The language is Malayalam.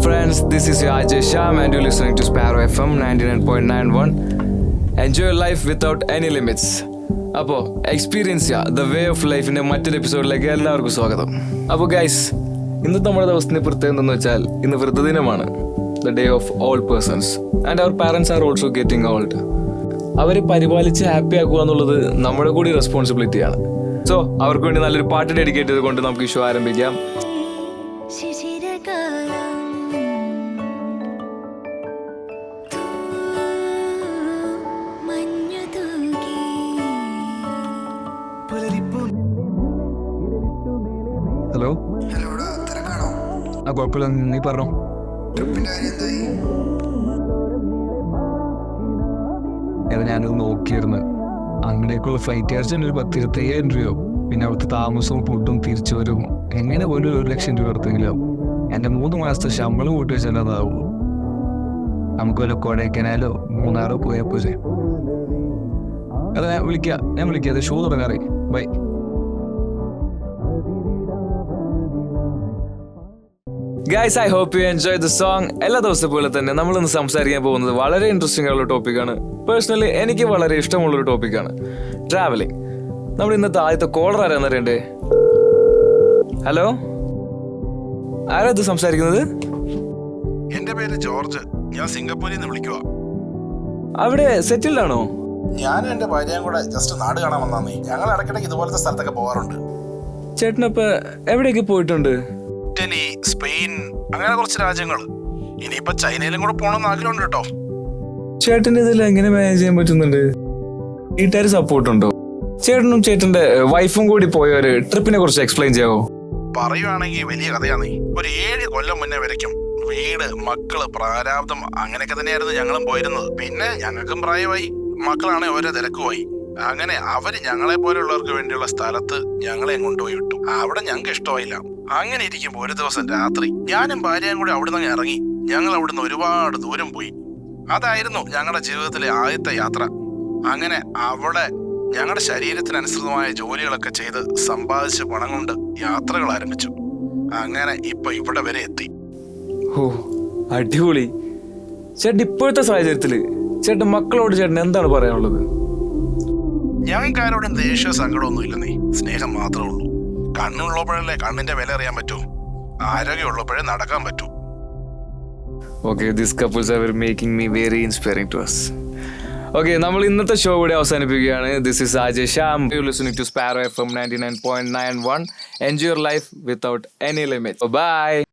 friends, this is your Ajay Sham and you're listening to Sparrow FM 99.91. Enjoy life without any limits. അപ്പോൾ എക്സ്പീരിയൻസ് ചെയ്യുക ദ വേ ഓഫ് ലൈഫിൻ്റെ മറ്റൊരു എപ്പിസോഡിലേക്ക് എല്ലാവർക്കും സ്വാഗതം. അപ്പോൾ ഗൈസ്, ഇന്നത്തെ നമ്മുടെ ദിവസത്തിൻ്റെ പ്രത്യേകത എന്തെന്ന് വെച്ചാൽ ഇന്ന് വൃദ്ധദിനമാണ്. The day of old persons and our parents are also getting old. അവരെ പരിപാലിച്ച് ഹാപ്പി ആക്കുക എന്നുള്ളത് നമ്മുടെ കൂടി റെസ്പോൺസിബിലിറ്റിയാണ്. സോ അവർക്ക് വേണ്ടി നല്ലൊരു പാട്ട് ഡെഡിക്കേറ്റ് ചെയ്തുകൊണ്ട് നമുക്ക് ഈ ഷോ ആരംഭിക്കാം. ഹലോ, ആ കുഴപ്പമില്ല, നീ പറഞ്ഞോ. ഞാനത് നോക്കിയിരുന്നു. അങ്ങനെയൊക്കെയുള്ള ഫ്ലൈറ്റ് ചാർജ് ഒരു 10,000-25,000 രൂപയോ, പിന്നെ അവിടുത്തെ താമസവും ഫുഡും തിരിച്ചു വരും എങ്ങനെ പോലും 1,00,000 രൂപ അടുത്തെങ്കിലും എൻ്റെ 3 മാസത്തെ ശമ്പളം കൂട്ടി വെച്ചാൽ അതാവുള്ളൂ. നമുക്ക് വല്ല കൊടൈക്കനാലോ മൂന്നാറോ പോയാൽ പോലെ. അതെ, ഞാൻ വിളിക്കാം. അത് ഷോ തുടങ്ങാറേ. Bye. Guys, I hope you enjoy the song. എല്ലാ ദിവസത്തെ പോലെ തന്നെ നമ്മളിന്ന് സംസാരിക്കാൻ പോകുന്നത് വളരെ ഇൻട്രസ്റ്റിംഗ് ആയുള്ള ടോപ്പിക്കാണ്. പേഴ്സണലി എനിക്ക് വളരെ ഇഷ്ടമുള്ളൊരു ടോപ്പിക്കാണ് ട്രാവലിംഗ്. നമ്മുടെ ഇന്നത്തെ ആദ്യത്തെ കോളർ ആരാന്ന് അറിയണ്ടേ? ഹലോ, ആരാ ഇത് സംസാരിക്കുന്നത്? എന്റെ പേര് ജോർജ്. ഞാൻ സിംഗപ്പൂരിൽ നിന്ന് വിളിക്കുക. അവിടെ സെറ്റിൽഡ് ആണോ? ഞാനും എന്റെ ഭാര്യയും കൂടെ ജസ്റ്റ് നാട് കാണാൻ വന്നാന്നേ. ഞങ്ങൾ ഇടയ്ക്കിടയ്ക്ക് ഇതുപോലത്തെ സ്ഥലത്തൊക്കെ പോകാറുണ്ട്. ചേട്ടനപ്പോ എവിടേക്ക് പോയിട്ടുണ്ട്? ഇറ്റലി, സ്പെയിൻ, അങ്ങനെ കുറച്ച് രാജ്യങ്ങൾ. ഇനിയിപ്പോ ചൈനയിലും കൂടെ പോകണമെന്ന് ആഗ്രഹമുണ്ട് കേട്ടോ. ചേട്ടന് ഇതിൽ എങ്ങനെ മാനേജ് ചെയ്യാൻ പറ്റുന്നുണ്ട്? വീട്ടുകാർ സപ്പോർട്ട് ഉണ്ടോ? ചേട്ടനും ചേട്ടന്റെ വൈഫും കൂടി പോയ ഒരു ട്രിപ്പിനെ കുറിച്ച് എക്സ്പ്ലെയിൻ ചെയ്യാവോ? പറയുവാണെങ്കിൽ വലിയ കഥയാന്നേ. ഒരു 7 കൊല്ലം മുന്നേ വരയ്ക്കും വീട്, മക്കള്, പ്രാരാബ്ദം അങ്ങനെയൊക്കെ തന്നെയായിരുന്നു ഞങ്ങളും പോയിരുന്നത്. പിന്നെ ഞങ്ങൾക്കും പ്രായമായി, മക്കളാണെ ഓരോ തിരക്കുമായി. അങ്ങനെ അവര് ഞങ്ങളെ പോലെയുള്ളവർക്ക് വേണ്ടിയുള്ള സ്ഥലത്ത് ഞങ്ങളെ കൊണ്ടുപോയി വിട്ടു. അവിടെ ഞങ്ങൾക്ക് ഇഷ്ടമായില്ല. അങ്ങനെ ഇരിക്കുമ്പോൾ ഒരു ദിവസം രാത്രി ഞാനും ഭാര്യയും കൂടി അവിടുന്ന് ഇറങ്ങി. ഞങ്ങൾ അവിടുന്ന് ഒരുപാട് ദൂരം പോയി. അതായിരുന്നു ഞങ്ങളുടെ ജീവിതത്തിലെ ആദ്യത്തെ യാത്ര. അങ്ങനെ അവിടെ ഞങ്ങളുടെ ശരീരത്തിനനുസൃതമായ ജോലികളൊക്കെ ചെയ്ത് സമ്പാദിച്ച പണം കൊണ്ട് യാത്രകൾ ആരംഭിച്ചു. അങ്ങനെ ഇപ്പൊ ഇവിടെ വരെ എത്തി. ഓ, അടിപൊളി. ചേട്ടൻ ഇപ്പോഴത്തെ സാഹചര്യത്തില് ചേട്ടൻ മക്കളോട് ചേട്ടൻ എന്താണ് പറയാനുള്ളത്? ഞങ്ങൾക്ക് ആരോടും ദേഷ്യ സങ്കടമൊന്നും ഇല്ലെന്നേ. സ്നേഹം മാത്രമേ ഉള്ളൂ. കണ്ണുള്ളപ്പോഴല്ലേ കണ്ണിന്റെ വില അറിയാൻ പറ്റൂ. ആരോഗ്യമുള്ളപ്പോഴേ നടക്കാൻ പറ്റൂ. Okay, these couples are making me very inspiring to us. Okay, നമ്മൾ ഇന്നത്തെ ഷോ കൂടി അവസാനിപ്പിക്കുകയാണ്. This is Ajay Sham. You're listening to Sparrow FM 99.91. Enjoy your life without any limits. Bye.